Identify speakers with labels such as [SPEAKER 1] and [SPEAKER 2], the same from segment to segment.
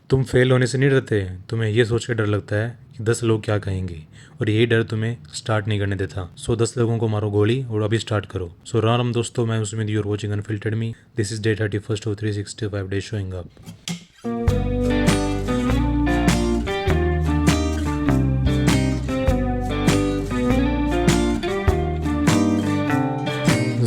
[SPEAKER 1] तुम फेल होने से नहीं डरते, तुम्हें ये सोच के डर लगता है कि 10 लोग क्या कहेंगे, और यही डर तुम्हें स्टार्ट नहीं करने देता। सो 10 लोगों को मारो गोली और अभी स्टार्ट करो। सो राम दोस्तों, मैं उस्मीद, you are watching unfiltered me. This is day 31st of 365 days showing up.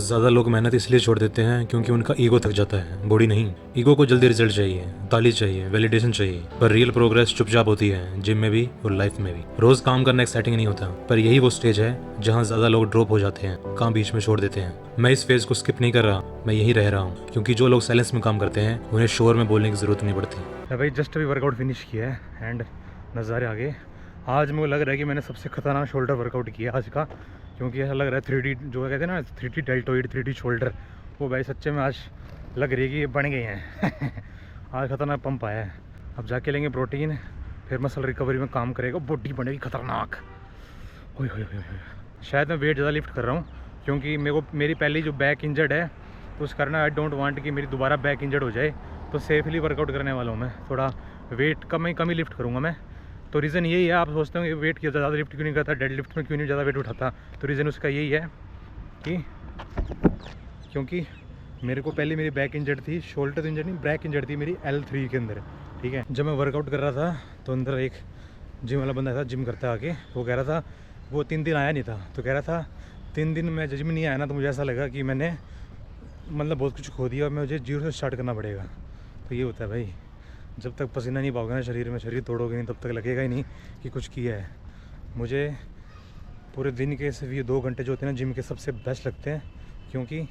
[SPEAKER 1] ज़्यादा लोग मेहनत इसलिए छोड़ देते हैं क्योंकि उनका ईगो थक जाता है, बॉडी नहीं। ईगो को जल्दी रिजल्ट चाहिए, ताली चाहिए, वैलिडेशन चाहिए, पर रियल प्रोग्रेस चुपचाप होती है, जिम में भी और लाइफ में भी। रोज काम करना एक्साइटिंग नहीं होता, पर यही वो स्टेज है जहाँ ज़्यादा लोग ड्रॉप हो जाते हैं, काम बीच में छोड़ देते हैं। मैं इस फेज को स्किप नहीं कर रहा, मैं यही रह रहा हूँ, क्योंकि जो लोग साइलेंस में काम करते हैं उन्हें शोर में बोलने की जरूरत नहीं पड़ती। भाई जस्ट अभी वर्कआउट फिनिश किया है एंड नज़ारे आगे। आज मुझे लग रहा है कि मैंने सबसे खतरनाक शोल्डर वर्कआउट किया आज का, क्योंकि ऐसा लग रहा है 3D जो कहते हैं ना 3D डेल्टोइड 3D शोल्डर, वो भाई सच्चे में आज लग रही है कि ये बन गए हैं। आज खतरनाक पंप आया है। अब जाके लेंगे प्रोटीन, फिर मसल रिकवरी में काम करेगा, बॉडी बनेगी खतरनाक। हो शायद मैं वेट ज़्यादा लिफ्ट कर रहा हूँ, क्योंकि मेरी पहली जो बैक इंजर्ड है, तो उस कारण आई डोंट वांट कि मेरी दोबारा बैक इंजर्ड हो जाए। तो सेफली वर्कआउट करने वाला हूँ मैं, थोड़ा वेट कम ही लिफ्ट करूँगा मैं। तो रीज़न यही है, आप सोचते हो कि वेट की ज़्यादा लिफ्ट क्यों नहीं करता, डेड लिफ्ट में क्यों नहीं ज़्यादा वेट उठाता, तो रीज़न उसका यही है कि क्योंकि मेरे को पहले मेरी बैक इंजर्ड थी, शोल्डर इंजर्ड नहीं, बैक इंजर्ड थी मेरी L3 के अंदर। ठीक है, जब मैं वर्कआउट कर रहा था तो अंदर एक जिम वाला बंदा था, जिम करता आके, वो कह रहा था, वो 3 दिन आया नहीं था, तो कह रहा था 3 दिन मैं जिम नहीं आया ना, तो मुझे ऐसा लगा कि मैंने मतलब बहुत कुछ खो दिया और मुझे जीरो से स्टार्ट करना पड़ेगा। तो ये होता है भाई, जब तक पसीना नहीं पाओगे ना शरीर में, शरीर तोड़ोगे नहीं, तब तक लगेगा ही नहीं कि कुछ किया है। मुझे पूरे दिन के सिर्फ ये 2 घंटे जो होते हैं ना जिम के, सबसे बेस्ट लगते हैं, क्योंकि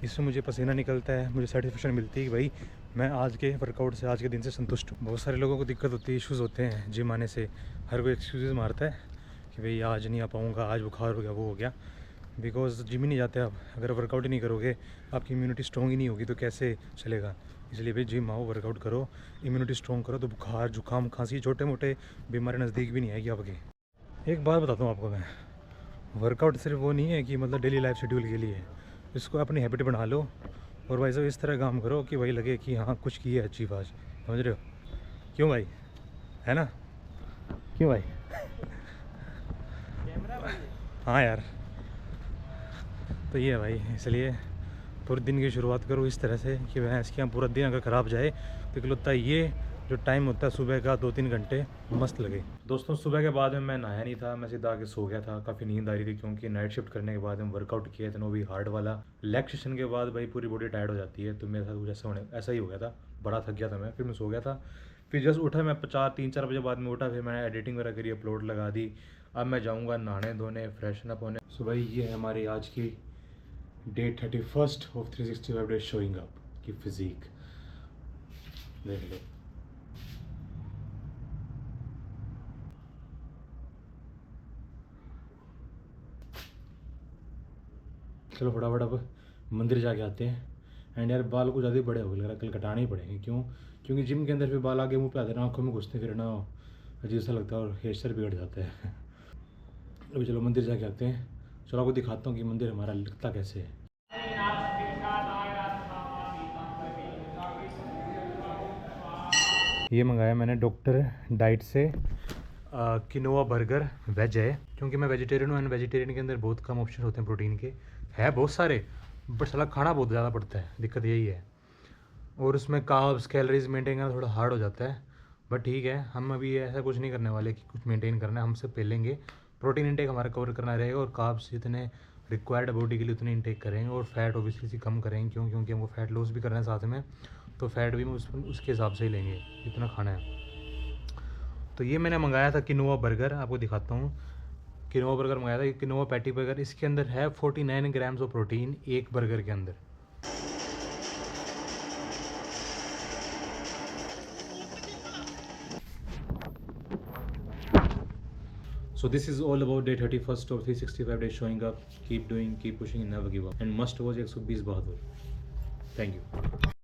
[SPEAKER 1] इससे मुझे पसीना निकलता है, मुझे सेटिस्फेक्शन मिलती है कि भाई मैं आज के वर्कआउट से, आज के दिन से संतुष्ट हूँ। बहुत सारे लोगों को दिक्कत होती है, इश्यूज़ होते हैं जिम आने से। हर कोई एक्सक्यूज़ मारता है कि भाई आज नहीं आ पाऊँगा, आज बुखार हो गया, वो हो गया। बिकॉज जिम ही नहीं जाते आप, अगर वर्कआउट ही नहीं करोगे, आपकी इम्यूनिटी स्ट्रॉन्ग ही नहीं होगी, तो कैसे चलेगा। इसलिए भाई जिम आओ, वर्कआउट करो, इम्यूनिटी स्ट्रॉन्ग करो, तो बुखार, जुकाम, खांसी, छोटे मोटे बीमारी नज़दीक भी नहीं आएगी आपके। एक बात बताता हूँ आपको मैं, वर्कआउट सिर्फ वो नहीं है कि मतलब डेली लाइफ शेड्यूल के लिए, इसको अपनी हैबिट बना लो, और भाई साहब इस तरह काम करो कि भाई लगे कि हाँ कुछ किया है अचीव आज। समझ रहे हो क्यों भाई, है ना, क्यों भाई? हाँ यार, तो ये है भाई, इसलिए पूरे दिन की शुरुआत करो इस तरह से कि वह इसके यहाँ पूरा दिन अगर ख़राब जाए तो इकलौता ये जो टाइम होता है सुबह का 2-3 घंटे मस्त लगे। दोस्तों सुबह के बाद में मैं नहाया नहीं था, मैं सीधा आके सो गया था। काफ़ी नींद आ रही थी, क्योंकि नाइट शिफ्ट करने के बाद हम वर्कआउट किए थे, नो भी हार्ड वाला। लेग सेशन के बाद भाई पूरी बॉडी टायर्ड हो जाती है, तो मेरे साथ कुछ ऐसा ही हो गया था, बड़ा थक गया था मैं, फिर मैं सो गया था। फिर जस्ट उठा मैं 3-4 बजे बाद में उठा, फिर मैंने एडिटिंग वगैरह करी, अपलोड लगा दी। अब मैं जाऊँगा नहाने धोने, फ्रेशन अप होने। सो भाई ये है हमारी आज की day 31st of 365 days showing up की फिजिक देख लो। चलो फटाफट अब मंदिर जाके आते हैं। एंड यार बाल कुछ ज़्यादा ही बड़े हो गए, लग रहा है कल कटाने ही पड़ेंगे। क्यों? क्योंकि जिम के अंदर फिर बाल आगे मुँह पे आते हैं, आँखों में घुसते फिर ना, अजीब सा लगता है और हेयर स्टाइल बिगड़ जाता है। अभी चलो मंदिर जाके आते हैं। चलो आपको दिखाता हूँ कि मंदिर हमारा लगता कैसे है। ये मंगाया मैंने डॉक्टर डाइट से किनोआ बर्गर, वेज है, क्योंकि मैं वेजिटेरियन हूँ एंड वेजिटेरियन के अंदर बहुत कम ऑप्शन होते हैं प्रोटीन के, है बहुत सारे, बट साला खाना बहुत ज़्यादा पड़ता है, दिक्कत यही है। और उसमें कार्ब्स कैलोरीज मेंटेन करना थोड़ा हार्ड हो जाता है, बट ठीक है, हम अभी ऐसा कुछ नहीं करने वाले कि कुछ मेंटेन करना है, हम सब पेलेंगे। प्रोटीन इंटेक हमारा कवर करना रहेगा, और कार्ब्स जितने रिक्वायर्ड बॉडी के लिए उतने इंटेक करेंगे, और फैट ओबियसली कम करेंगे, क्योंकि हमको फैट लॉस भी करना है साथ में, तो फैट भी उसके हिसाब से ही लेंगे जितना खाना है। तो ये मैंने मंगाया था किनोआ बर्गर, आपको दिखाता हूँ। किनोआ बर्गर मंगाया था, किनोआ पैटी बर्गर, इसके अंदर है 49 ग्राम्स ऑफ प्रोटीन एक बर्गर के अंदर। So this is all about day 31st of 365 days showing up. Keep doing, keep pushing, and never give up. And must watch 120 Bahadur. Thank you.